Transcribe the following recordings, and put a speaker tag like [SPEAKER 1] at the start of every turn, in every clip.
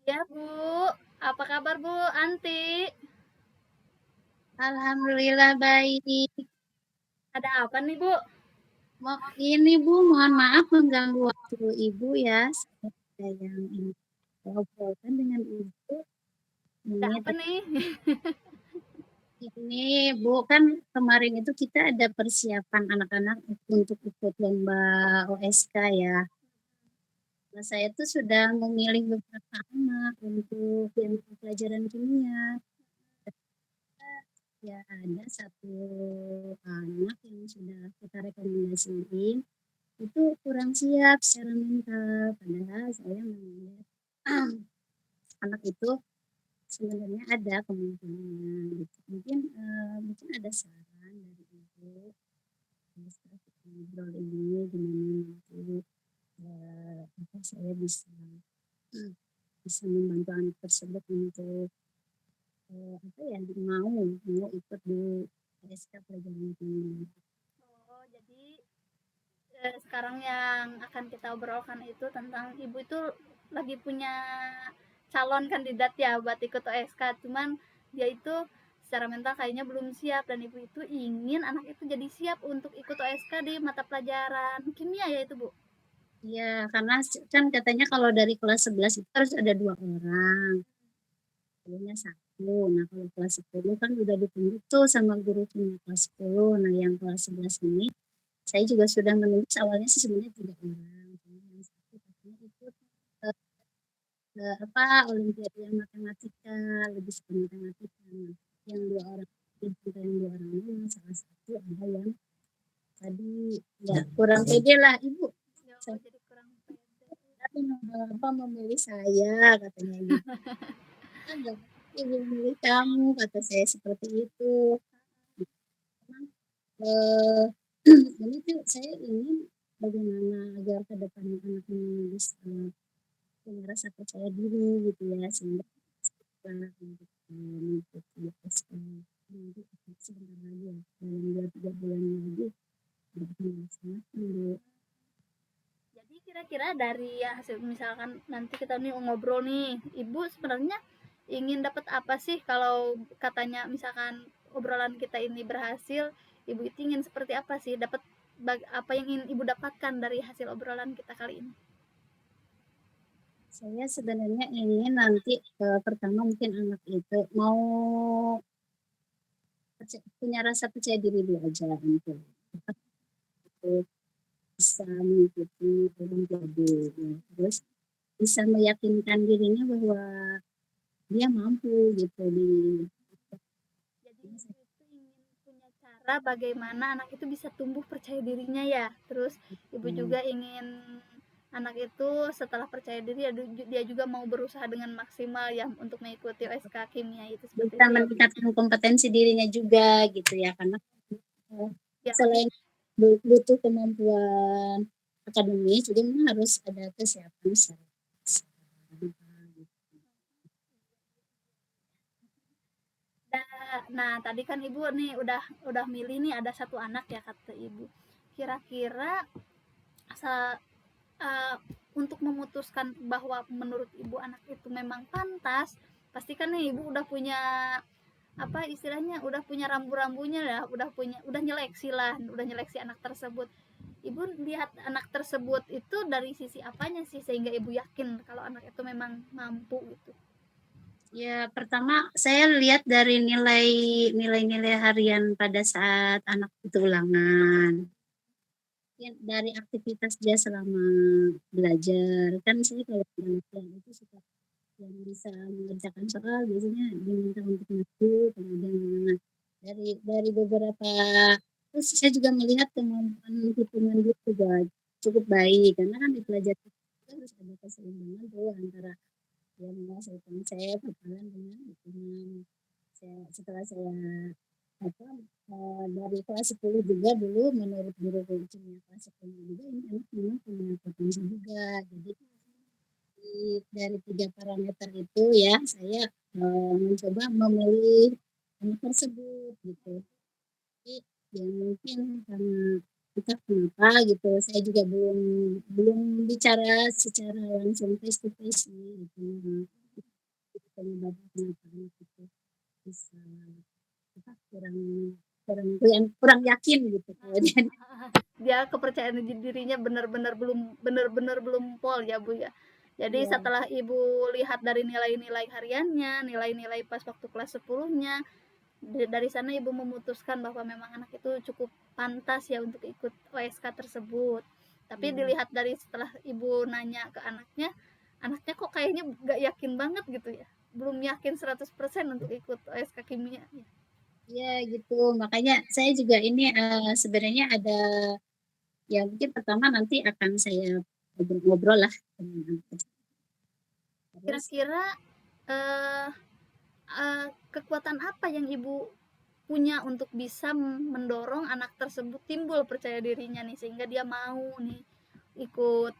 [SPEAKER 1] Ya, Bu. Apa kabar, Bu Anti?
[SPEAKER 2] Alhamdulillah baik.
[SPEAKER 1] Ada apa nih, Bu?
[SPEAKER 2] Ini Bu, mohon maaf mengganggu waktu Ibu ya. Saya yang ingin ngobrolkan dengan Ibu.
[SPEAKER 1] Ada
[SPEAKER 2] Ini,
[SPEAKER 1] apa nih?
[SPEAKER 2] ini Bu, kan kemarin itu kita ada persiapan anak-anak untuk ikut lomba OSK ya. Nah, saya tuh sudah memilih beberapa anak untuk yang pelajaran kimia. Ya, ada satu anak yang sudah kita rekomendasiin itu kurang siap secara mental, padahal saya melihat anak itu sebenarnya ada kemampuannya gitu. Mungkin ada saran dari Ibu setelah kita ngobrol ini gimana nanti apa saya bisa membantu anak tersebut untuk apa ya mau ikut di PSK pelajaran ini.
[SPEAKER 1] Oh, jadi sekarang yang akan kita obrolkan itu tentang Ibu itu lagi punya calon kandidat ya buat ikut OSK. Cuman dia itu secara mental kayaknya belum siap dan Ibu itu ingin anak itu jadi siap untuk ikut OSK di mata pelajaran kimia ya itu, Bu.
[SPEAKER 2] Ya, karena kan katanya kalau dari kelas 11 itu harus ada 2 orang. Gurunya satu. Nah, kalau kelas 10 kan udah ditunjuk tuh sama guru kimia kelas 10. Nah, yang kelas 11 ini saya juga sudah menulis awalnya sih sebenarnya 3 orang. Cuma yang satu katanya ikut eh, apa olimpiade yang matematika, lebih suka matematika. Nah, yang 2 orang yang 2 orang ini salah satu ada yang tadi ya kurang pede lah ibu.
[SPEAKER 1] Ya,
[SPEAKER 2] Saya
[SPEAKER 1] jadi kurang pede.
[SPEAKER 2] apa memilih saya katanya gitu. Enggak, ibu memilih kamu kata saya seperti itu. Memang, ini tuh saya ingin bagaimana agar ke depannya anak ini bisa punya rasa percaya diri gitu ya sehingga setelah untuk mengikuti SK nanti sebentar lagi ya dalam 2-3 bulan lagi udah dilaksanakan Bu.
[SPEAKER 1] Jadi kira-kira dari hasil misalkan nanti kita nih ngobrol nih, Ibu sebenarnya ingin dapat apa sih kalau katanya misalkan obrolan kita ini berhasil, Ibu itu ingin seperti apa sih? Dapat apa yang ingin Ibu dapatkan dari hasil obrolan kita kali ini?
[SPEAKER 2] Saya sebenarnya ingin nanti pertama mungkin anak itu mau punya rasa percaya diri dulu aja untuk bisa mengikuti olimpiade ya. Terus bisa meyakinkan dirinya bahwa dia mampu gitu di
[SPEAKER 1] Jadi Ibu itu ingin punya cara bagaimana anak itu bisa tumbuh percaya dirinya ya. Terus Ibu juga ingin anak itu setelah percaya diri dia juga mau berusaha dengan maksimal ya untuk mengikuti OSK kimia itu seperti
[SPEAKER 2] bisa
[SPEAKER 1] itu ya, Bu.
[SPEAKER 2] meningkatkan kompetensi dirinya juga gitu ya karena
[SPEAKER 1] Ya,
[SPEAKER 2] selain butuh kemampuan akademis juga memang harus ada kesiapan secara
[SPEAKER 1] nah tadi kan Ibu nih udah milih nih ada satu anak ya kata Ibu. Kira-kira sa- uh, untuk memutuskan bahwa menurut Ibu anak itu memang pantas, pastikan nih Ibu udah punya apa istilahnya udah punya rambu-rambunya ya, udah nyeleksi lah, udah nyeleksi anak tersebut. Ibu lihat anak tersebut itu dari sisi apanya sih sehingga Ibu yakin kalau anak itu memang mampu gitu?
[SPEAKER 2] ya pertama saya lihat dari nilai-nilai harian pada saat anak itu ulangan ya, dari aktivitas dia selama belajar kan saya kalau anak yang itu suka yang bisa mengerjakan soal biasanya diminta untuk ngaku kemudian dari beberapa terus saya juga melihat kemampuan hitungan dia juga cukup baik karena kan di pelajaran itu harus ada keseimbangan tuh antara yang menguasai konsep hafalan dengan hitungan setelah saya apa dari kelas 10 juga dulu menurut guru kimia kelas 10 juga ini anak memang punya potensi juga jadi dari 3 parameter itu ya saya mencoba memilih anak tersebut gitu. Tapi ya mungkin karena entah kenapa gitu saya juga belum belum bicara secara langsung face to face gitu. penyebabnya apa anak itu bisa apa kurang yakin gitu kalau dia.
[SPEAKER 1] Dia kepercayaan dirinya benar-benar belum pol ya Bu ya. Jadi
[SPEAKER 2] Iya,
[SPEAKER 1] setelah Ibu lihat dari nilai-nilai hariannya, nilai-nilai pas waktu kelas 10-nya, dari sana Ibu memutuskan bahwa memang anak itu cukup pantas ya untuk ikut OSK tersebut. Tapi
[SPEAKER 2] iya,
[SPEAKER 1] dilihat dari setelah Ibu nanya ke anaknya, anaknya kok kayaknya gak yakin banget gitu ya. Belum yakin 100% untuk ikut OSK kimia.
[SPEAKER 2] iya gitu. Makanya saya juga ini sebenarnya ada ya mungkin pertama nanti akan saya ngobrol-ngobrol lah dengan anak tersebut. Terus
[SPEAKER 1] Kira-kira eh, kekuatan apa yang Ibu punya untuk bisa mendorong anak tersebut timbul percaya dirinya nih sehingga dia mau nih ikut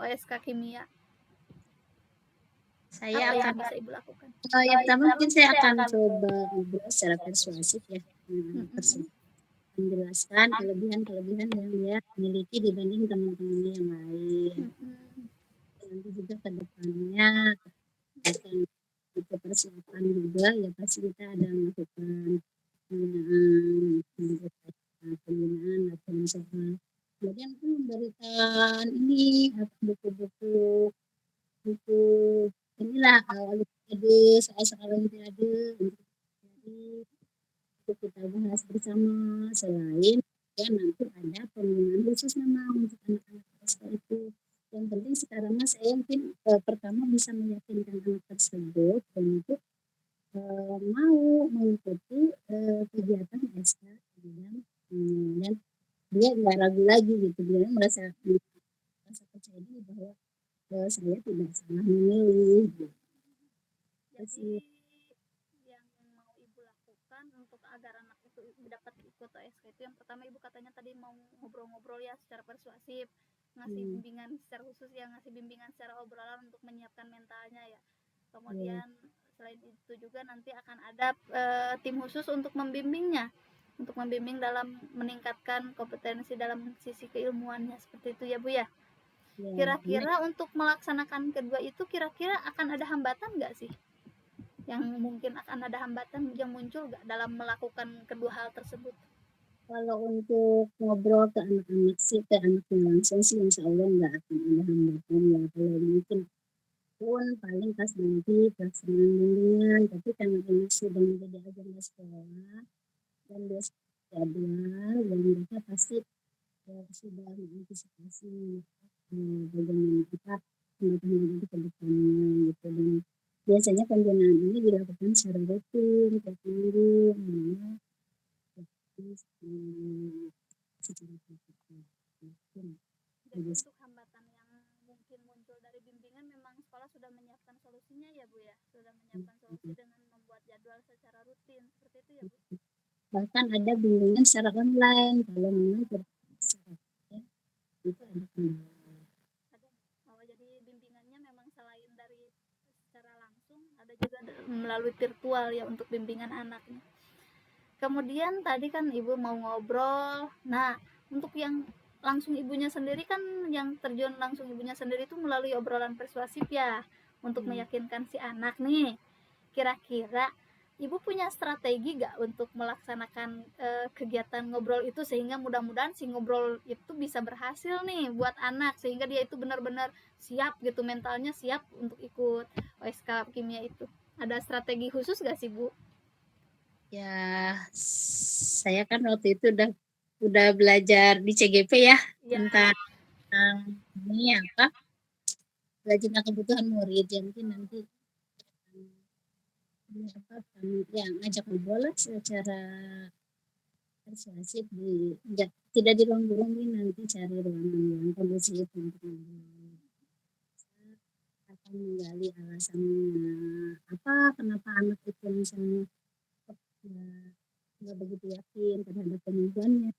[SPEAKER 1] OSK kimia.
[SPEAKER 2] saya
[SPEAKER 1] Apa
[SPEAKER 2] akan
[SPEAKER 1] yang bisa Ibu lakukan?
[SPEAKER 2] yang pertama mungkin saya akan coba ngobrol secara persuasif ya dengan anak
[SPEAKER 1] Mm-mm.
[SPEAKER 2] tersebut, menjelaskan kelebihan-kelebihan yang dia miliki dibanding teman-temannya yang lain.
[SPEAKER 1] Mm-mm.
[SPEAKER 2] Nanti juga ke depannya akan kita persiapan juga ya pasti kita ada melakukan pembinaan latihan soal kemudian pun memberikan ini buku-buku buku inilah olimpiade soal-soal olimpiade untuk jadi untuk kita bahas bersama selain ya nanti ada pembinaan khusus memang untuk anak-anak sekolah itu yang penting sekarang mas saya mungkin pertama bisa meyakinkan anak tersebut untuk mau mengikuti kegiatan SK dan dia nggak ragu lagi gitu dia merasa percaya diri bahwa saya tidak salah memilih gitu.
[SPEAKER 1] Jadi yang mau Ibu lakukan untuk agar anak itu dapat ikut OSK itu yang pertama Ibu katanya tadi mau ngobrol-ngobrol ya secara persuasif, ngasih
[SPEAKER 2] Hmm,
[SPEAKER 1] bimbingan secara khusus ya, ngasih bimbingan secara obrolan untuk menyiapkan mentalnya ya.
[SPEAKER 2] ya,
[SPEAKER 1] Kemudian selain itu juga nanti akan ada tim khusus untuk membimbingnya, untuk membimbing dalam meningkatkan kompetensi dalam sisi keilmuannya seperti itu ya Bu ya.
[SPEAKER 2] ya, karena
[SPEAKER 1] Kira-kira untuk melaksanakan kedua itu kira-kira akan ada hambatan nggak sih? Yang mungkin akan ada hambatan yang muncul nggak dalam melakukan kedua hal tersebut?
[SPEAKER 2] kalau untuk ngobrol ke anak-anak sih ke anaknya langsung sih insya Allah nggak akan ada hambatan ya kalau mungkin pun paling pas nanti pas bimbingan tapi karena ini sudah menjadi agenda sekolah dan dia jadwal dan mereka pasti ya, sudah mengantisipasi bagaimana apa pengetahuan itu ke depannya gitu dan biasanya pembinaan ini dilakukan secara rutin tiap minggu secara tertutup.
[SPEAKER 1] Jadi untuk hambatan yang mungkin muncul dari bimbingan memang sekolah sudah menyiapkan solusinya ya Bu ya, sudah menyiapkan solusi dengan membuat jadwal secara rutin seperti itu ya Bu.
[SPEAKER 2] Bahkan ada bimbingan secara online kalau memang terpaksa ya, itu ada kendala.
[SPEAKER 1] Ada. Oh, jadi bimbingannya memang selain dari secara langsung ada juga melalui virtual ya untuk bimbingan anaknya. Kemudian tadi kan Ibu mau ngobrol. Nah, untuk yang langsung ibunya sendiri kan yang terjun langsung ibunya sendiri itu melalui obrolan persuasif ya untuk
[SPEAKER 2] Hmm.
[SPEAKER 1] meyakinkan si anak nih. Kira-kira Ibu punya strategi gak untuk melaksanakan kegiatan ngobrol itu sehingga mudah-mudahan si ngobrol itu bisa berhasil nih buat anak sehingga dia itu benar-benar siap gitu mentalnya siap untuk ikut OSK kimia itu. Ada strategi khusus gak sih Bu?
[SPEAKER 2] Ya, saya kan waktu itu udah belajar di CGP ya
[SPEAKER 1] Ya,
[SPEAKER 2] tentang ini apa belajar tentang kebutuhan murid. Ya mungkin nanti ini apa ya ngajak ngobrol lah secara persuasif tidak di ruang-ruang ini nanti cari ruangan yang kondusif untuk ngobrol. Akan menggali alasannya apa kenapa anak itu misalnya ya, nggak begitu yakin terhadap kemampuannya.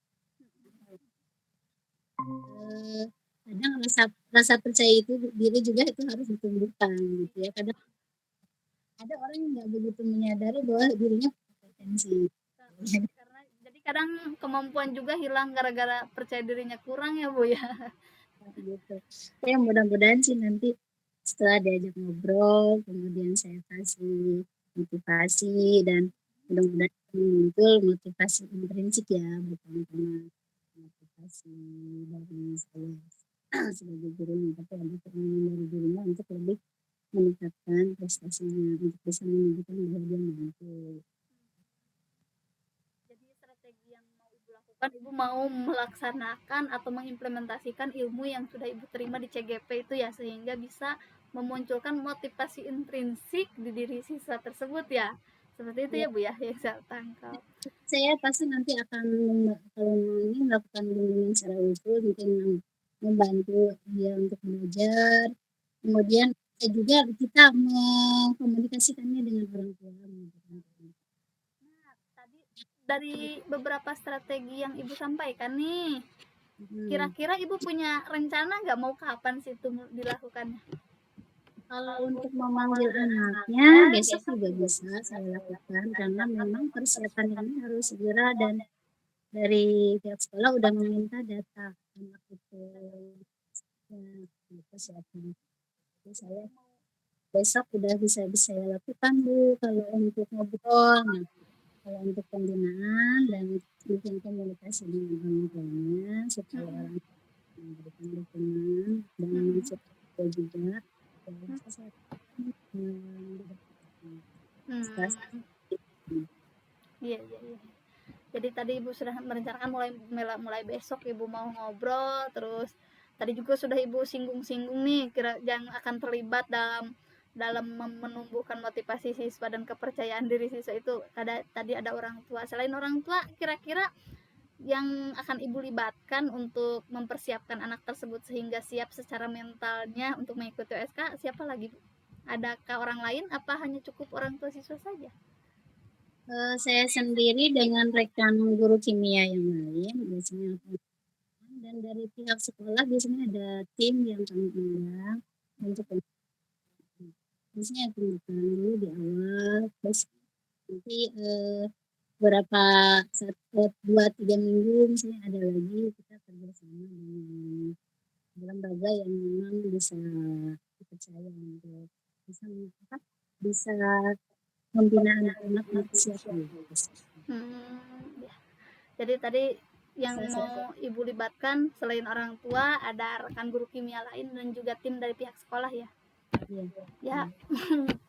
[SPEAKER 2] Kadang rasa rasa percaya itu diri juga itu harus ditumbuhkan gitu ya kadang ada orang yang nggak begitu menyadari bahwa dirinya potensi
[SPEAKER 1] karena jadi kadang kemampuan juga hilang gara-gara percaya dirinya kurang ya Bu ya.
[SPEAKER 2] gitu ya mudah-mudahan sih nanti Setelah diajak ngobrol, kemudian saya kasih motivasi dan mudah-mudahan muncul motivasi intrinsik ya, bukan karena motivasi dari saya sebagai gurunya, tapi ada keinginan dari gurunya untuk lebih meningkatkan prestasinya, untuk bisa menunjukkan bahwa dia mampu.
[SPEAKER 1] Jadi strategi yang mau ibu lakukan, ibu mau melaksanakan atau mengimplementasikan ilmu yang sudah ibu terima di CGP itu ya, sehingga bisa memunculkan motivasi intrinsik di diri siswa tersebut ya, seperti itu ya Bu ya, yang saya tangkap.
[SPEAKER 2] Saya pasti nanti akan kalau ini melakukan bimbingan secara usul, mungkin membantu dia untuk belajar, kemudian juga kita mengkomunikasikannya dengan orang tua.
[SPEAKER 1] Nah, tadi dari beberapa strategi yang ibu sampaikan nih, kira-kira ibu punya rencana nggak mau kapan sih itu dilakukannya?
[SPEAKER 2] Kalau untuk memanggil anaknya besok juga bisa saya lakukan karena memang persiapan ini harus segera dan dari pihak sekolah udah meminta data anak itu ya, persiapan. Jadi saya besok udah bisa saya lakukan Bu kalau untuk ngobrol. Nah, kalau untuk pembinaan dan mungkin komunikasi dengan orang tuanya supaya orang memberikan dukungan dan mensupport juga dan bisa saya
[SPEAKER 1] Iya, iya, iya. Jadi tadi ibu sudah merencanakan mulai besok ibu mau ngobrol, terus tadi juga sudah ibu singgung-singgung nih kira yang akan terlibat dalam dalam menumbuhkan motivasi siswa dan kepercayaan diri siswa itu. Tadi ada orang tua. Selain orang tua, kira-kira yang akan ibu libatkan untuk mempersiapkan anak tersebut sehingga siap secara mentalnya untuk mengikuti OSK, siapa lagi Bu? Adakah orang lain apa hanya cukup orang tua siswa saja?
[SPEAKER 2] Saya sendiri dengan rekan guru kimia yang lain biasanya dan dari pihak sekolah biasanya ada tim yang kami undang untuk biasanya pendataan dulu di awal terus nanti beberapa 2-3 minggu misalnya ada lagi kita kerjasama dengan lembaga yang memang bisa dipercaya untuk bisa apa, bisa membina anak-anak untuk siap lulus.
[SPEAKER 1] Ya. Jadi tadi yang mau ibu libatkan selain orang tua ada rekan guru kimia lain dan juga tim dari pihak sekolah ya.
[SPEAKER 2] Iya.
[SPEAKER 1] Ya,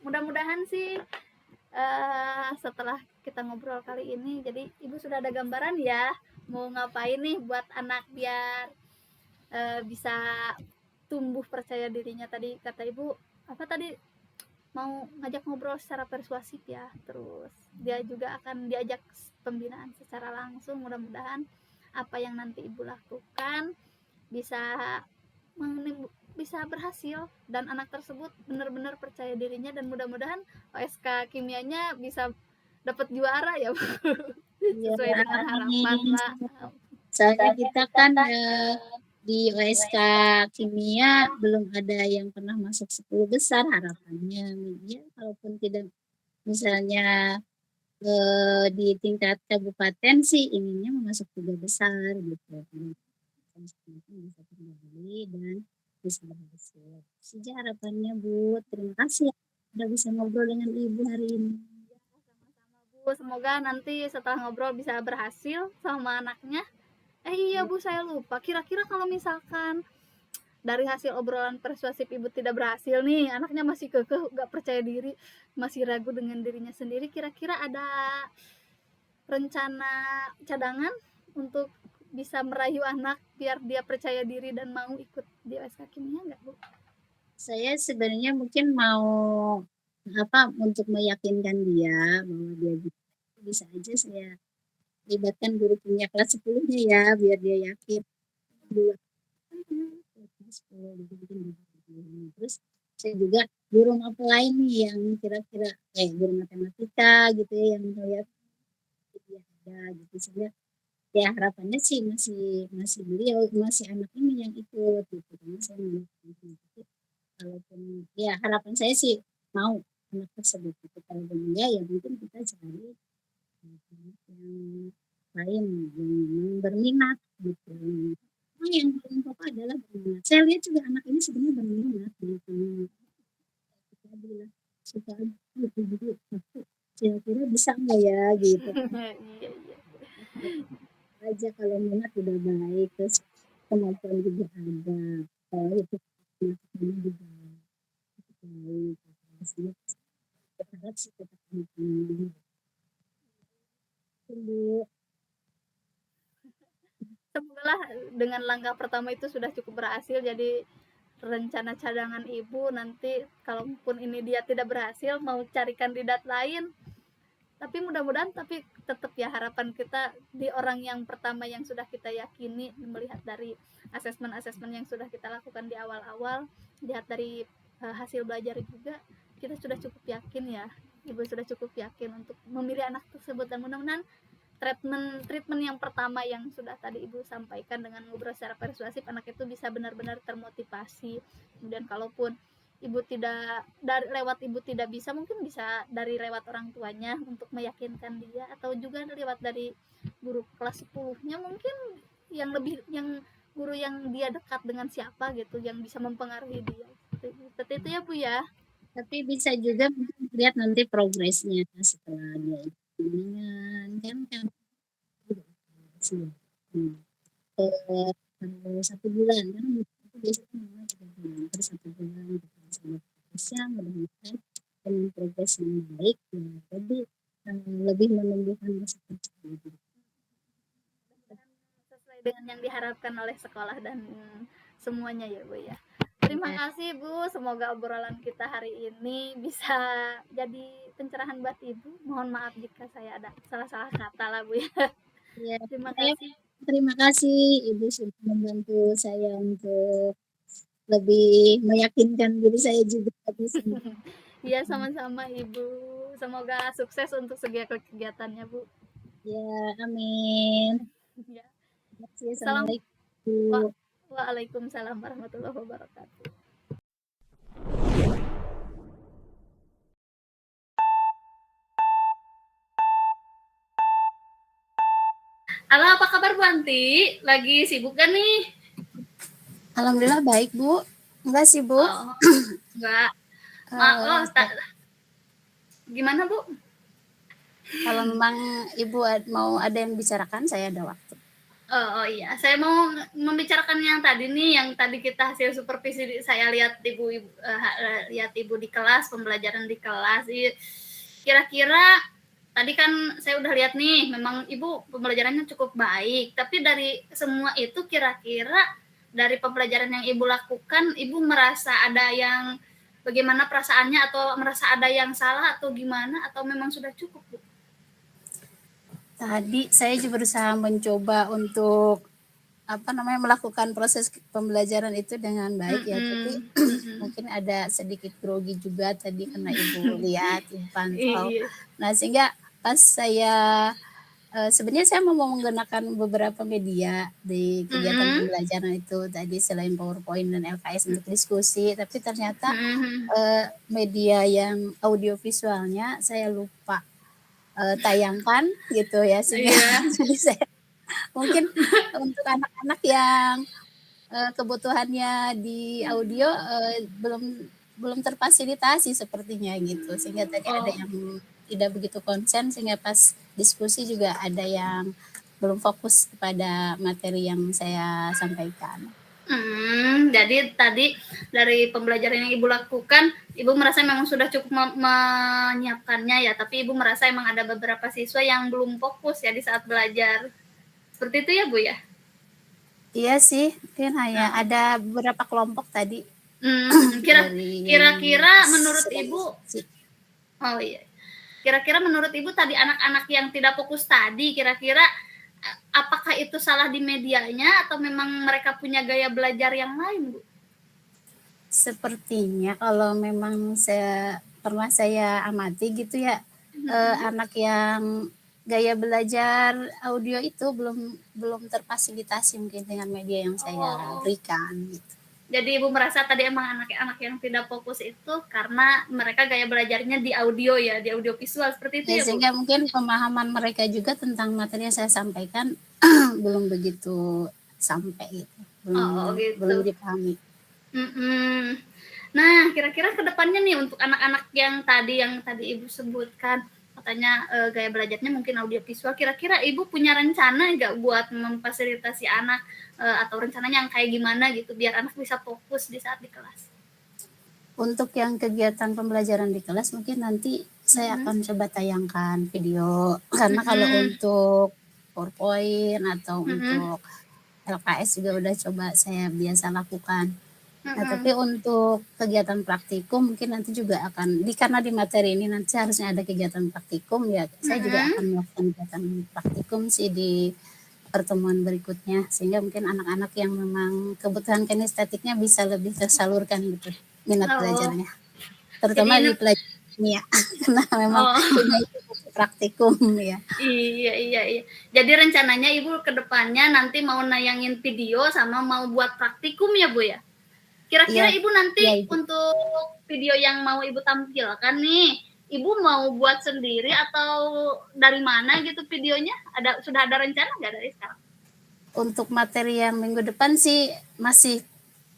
[SPEAKER 1] mudah-mudahan sih setelah kita ngobrol kali ini, jadi ibu sudah ada gambaran ya mau ngapain nih buat anak biar bisa tumbuh percaya dirinya. Tadi kata ibu apa tadi, mau ngajak ngobrol secara persuasif ya, terus dia juga akan diajak pembinaan secara langsung. Mudah-mudahan apa yang nanti ibu lakukan bisa bisa berhasil dan anak tersebut benar-benar percaya dirinya, dan mudah-mudahan OSK kimianya bisa dapat juara ya Bu.
[SPEAKER 2] Iya,
[SPEAKER 1] Sesuai dengan harapan Pak.
[SPEAKER 2] soalnya kita kan di OSK kimia belum ada yang pernah masuk 10 besar harapannya ya kalaupun tidak misalnya di tingkat kabupaten sih inginnya masuk 3 besar gitu bisa terjadi dan bisa berhasil saja harapannya Bu. Terima kasih sudah bisa ngobrol dengan Ibu hari ini.
[SPEAKER 1] Sama-sama Bu, semoga nanti setelah ngobrol bisa berhasil sama anaknya. Iya Bu, saya lupa, kira-kira kalau misalkan dari hasil obrolan persuasif ibu tidak berhasil nih, anaknya masih kekeh gak percaya diri, masih ragu dengan dirinya sendiri, kira-kira ada rencana cadangan untuk bisa merayu anak biar dia percaya diri dan mau ikut di OSK kimia nggak Bu?
[SPEAKER 2] Saya sebenarnya mungkin mau apa untuk meyakinkan dia bahwa dia bisa aja saya libatkan guru kimia kelas 10-nya ya biar dia yakin dua terus saya juga guru apa lain nih yang kira-kira guru matematika gitu ya yang melihat dia ada gitu sehingga ya harapannya sih masih masih beliau masih anak ini yang ikut gitu karena saya mau kalaupun ya harapan saya sih mau anak tersebut gitu kalau enggak ya mungkin kita cari yang lain yang berminat gitu. Yang paling pokok adalah berminat. Saya lihat juga anak ini sebenarnya berminat gitu. perasaan gitu, jadi aku kira-kira bisa nggak ya gitu
[SPEAKER 1] Iya, iya.
[SPEAKER 2] aja kalau minat udah baik terus kemampuan juga ada kalau itu melakukannya juga baik terus ya berharap sih tetap gitu Bu.
[SPEAKER 1] Semoga lah dengan langkah pertama itu sudah cukup berhasil, jadi rencana cadangan ibu nanti kalaupun ini dia tidak berhasil mau cari kandidat lain, tapi mudah-mudahan, tapi tetap ya harapan kita di orang yang pertama yang sudah kita yakini, melihat dari asesmen-asesmen yang sudah kita lakukan di awal-awal, lihat dari hasil belajar juga, kita sudah cukup yakin ya, ibu sudah cukup yakin untuk memilih anak tersebut, dan mudah-mudahan treatment yang pertama yang sudah tadi ibu sampaikan dengan ngobrol secara persuasif, anak itu bisa benar-benar termotivasi. Kemudian kalaupun ibu tidak dari lewat ibu tidak bisa, mungkin bisa dari lewat orang tuanya untuk meyakinkan dia, atau juga lewat dari guru kelas 10-nya mungkin, yang lebih, yang guru yang dia dekat dengan siapa gitu, yang bisa mempengaruhi dia. Seperti itu ya Bu ya.
[SPEAKER 2] Tapi bisa juga mungkin lihat nanti progresnya setelah dia kan sih. Satu bulan kan itu biasanya memang 3 bulan terus 1 bulan gitu sama progresnya mudah-mudahan dengan progres yang baik ya, jadi lebih menumbuhkan rasa percaya diri.
[SPEAKER 1] Sesuai dengan yang diharapkan oleh sekolah dan semuanya ya Bu ya. Terima kasih Bu, semoga obrolan kita hari ini bisa jadi pencerahan buat Ibu. Mohon maaf jika saya ada salah-salah kata lah Bu ya.
[SPEAKER 2] Ya,
[SPEAKER 1] Terima
[SPEAKER 2] saya
[SPEAKER 1] kasih.
[SPEAKER 2] terima kasih Ibu sudah membantu saya untuk lebih meyakinkan diri saya juga bisa.
[SPEAKER 1] Iya, sama-sama Ibu. Semoga sukses untuk segala kegiatannya Bu.
[SPEAKER 2] Ya, amin.
[SPEAKER 1] Ya.
[SPEAKER 2] Terima kasih.
[SPEAKER 1] Salam.
[SPEAKER 2] Assalamualaikum.
[SPEAKER 1] Waalaikumsalam warahmatullahi wabarakatuh. Halo, apa kabar Bu Anti? Lagi sibuk kan nih?
[SPEAKER 3] Alhamdulillah baik Bu. Enggak sih Bu.
[SPEAKER 1] Oh, enggak. Gimana Bu?
[SPEAKER 3] Kalau memang Ibu mau ada yang bicarakan, saya ada waktu.
[SPEAKER 1] Oh iya, saya mau membicarakan yang tadi nih, yang tadi kita hasil supervisi saya lihat lihat ibu di kelas, pembelajaran di kelas. Kira-kira tadi kan saya udah lihat nih, memang ibu pembelajarannya cukup baik. Tapi dari semua itu kira-kira dari pembelajaran yang ibu lakukan, ibu merasa ada yang bagaimana perasaannya, atau merasa ada yang salah atau gimana, atau memang sudah cukup Bu?
[SPEAKER 3] Tadi saya juga berusaha mencoba untuk melakukan proses pembelajaran itu dengan baik ya, tapi mungkin ada sedikit grogi juga tadi karena Ibu lihat, Ibu pantau. Nah, sehingga pas saya sebenarnya saya mau menggunakan beberapa media di kegiatan pembelajaran itu tadi selain PowerPoint dan LKS untuk diskusi, tapi ternyata media yang audiovisualnya saya lupa tayangkan gitu ya, sehingga jadi saya mungkin untuk anak-anak yang kebutuhannya di audio belum terfasilitasi sepertinya gitu, sehingga tadi ada yang tidak begitu konsen, sehingga pas diskusi juga ada yang belum fokus kepada materi yang saya sampaikan.
[SPEAKER 1] Jadi tadi dari pembelajaran yang Ibu lakukan, Ibu merasa memang sudah cukup menyiapkannya ya, tapi Ibu merasa emang ada beberapa siswa yang belum fokus ya di saat belajar. Seperti itu ya Bu ya?
[SPEAKER 3] Iya sih, mungkin hanya ada beberapa kelompok tadi.
[SPEAKER 1] Kira-kira menurut Ibu, kira-kira menurut Ibu tadi anak-anak yang tidak fokus tadi, kira-kira apakah itu salah di medianya atau memang mereka punya gaya belajar yang lain Bu?
[SPEAKER 3] Sepertinya kalau memang pernah saya amati gitu ya, anak yang gaya belajar audio itu belum terfasilitasi mungkin dengan media yang saya berikan gitu.
[SPEAKER 1] Jadi Ibu merasa tadi emang anak-anak yang tidak fokus itu karena mereka gaya belajarnya di audio ya, di audio visual, seperti itu ya Bu?
[SPEAKER 3] Sehingga mungkin pemahaman mereka juga tentang materi yang saya sampaikan belum begitu sampai gitu, belum dipahami.
[SPEAKER 1] Nah, kira-kira kedepannya nih untuk anak-anak yang tadi Ibu sebutkan, katanya gaya belajarnya mungkin audiovisual, kira-kira Ibu punya rencana nggak buat memfasilitasi anak atau rencananya yang kayak gimana gitu biar anak bisa fokus di saat di kelas?
[SPEAKER 3] Untuk yang kegiatan pembelajaran di kelas mungkin nanti saya akan coba tayangkan video, karena kalau untuk PowerPoint atau untuk LKS juga udah coba saya biasa lakukan. Nah, tapi untuk kegiatan praktikum mungkin nanti juga akan karena di materi ini nanti harusnya ada kegiatan praktikum ya, saya juga akan melakukan kegiatan praktikum sih di pertemuan berikutnya, sehingga mungkin anak-anak yang memang kebutuhan kinestetiknya bisa lebih tersalurkan gitu minat belajarnya, terutama di pelajaran kimia karena memang kimia itu praktikum ya.
[SPEAKER 1] Iya. Jadi rencananya Ibu kedepannya nanti mau nayangin video sama mau buat praktikum ya Bu ya? Kira-kira Ibu nanti untuk video yang mau Ibu tampilkan nih, Ibu mau buat sendiri atau dari mana gitu videonya? Sudah ada rencana nggak dari sekarang?
[SPEAKER 3] Untuk materi yang minggu depan sih masih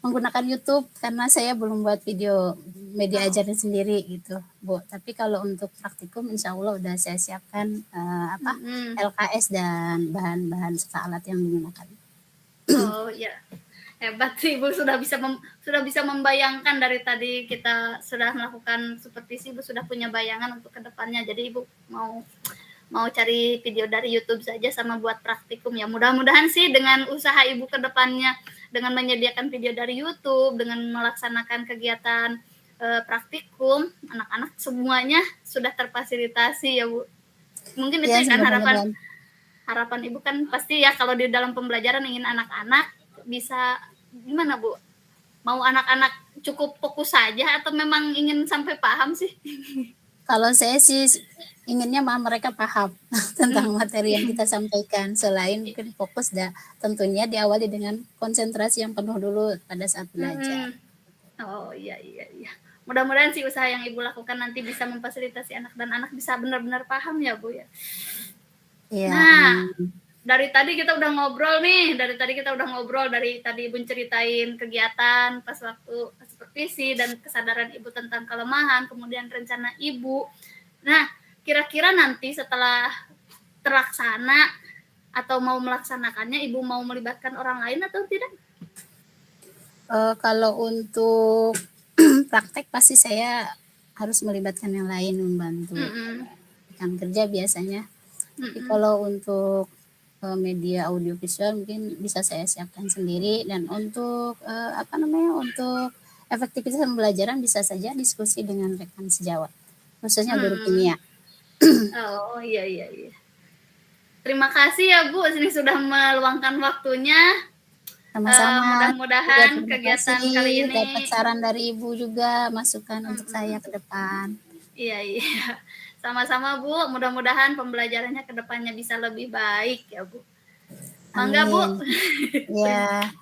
[SPEAKER 3] menggunakan YouTube karena saya belum buat video media ajarnya sendiri gitu, Bu. Tapi kalau untuk praktikum insya Allah udah saya siapkan LKS dan bahan-bahan serta alat yang digunakan.
[SPEAKER 1] Oh ya, hebat sih Ibu sudah bisa membayangkan dari tadi kita sudah melakukan supervisi, Ibu sudah punya bayangan untuk kedepannya. Jadi Ibu mau cari video dari YouTube saja sama buat praktikum ya. Mudah-mudahan sih dengan usaha Ibu kedepannya dengan menyediakan video dari YouTube, dengan melaksanakan kegiatan praktikum, anak-anak semuanya sudah terfasilitasi ya Bu. Mungkin itu kan harapan Ibu kan pasti ya kalau di dalam pembelajaran ingin anak-anak bisa gimana Bu? Mau anak-anak cukup fokus saja atau memang ingin sampai paham sih?
[SPEAKER 3] Kalau saya sih inginnya mereka paham tentang materi yang kita sampaikan, selain mungkin fokus tentunya diawali dengan konsentrasi yang penuh dulu pada saat belajar.
[SPEAKER 1] Oh iya. Mudah-mudahan sih usaha yang Ibu lakukan nanti bisa memfasilitasi anak dan anak bisa benar-benar paham ya Bu ya.
[SPEAKER 3] Iya.
[SPEAKER 1] Nah, dari tadi kita udah ngobrol, dari tadi Ibu ceritain kegiatan pas waktu supervisi dan kesadaran Ibu tentang kelemahan, kemudian rencana Ibu. Nah, kira-kira nanti setelah terlaksana atau mau melaksanakannya, Ibu mau melibatkan orang lain atau tidak?
[SPEAKER 3] Kalau untuk praktek pasti saya harus melibatkan yang lain membantu rekan kerja biasanya. Tapi kalau untuk media audiovisual mungkin bisa saya siapkan sendiri, dan untuk untuk efektivitas pembelajaran bisa saja diskusi dengan rekan sejawat, khususnya guru kimia.
[SPEAKER 1] Oh iya. Terima kasih ya Bu, ini sudah meluangkan waktunya.
[SPEAKER 3] Sama-sama.
[SPEAKER 1] Mudah-mudahan kegiatan kali ini
[SPEAKER 3] dapat saran dari Ibu juga, masukan untuk saya ke depan.
[SPEAKER 1] Iya. Sama-sama Bu, mudah-mudahan pembelajarannya ke depannya bisa lebih baik ya Bu. Mangga Bu.
[SPEAKER 3] Ya.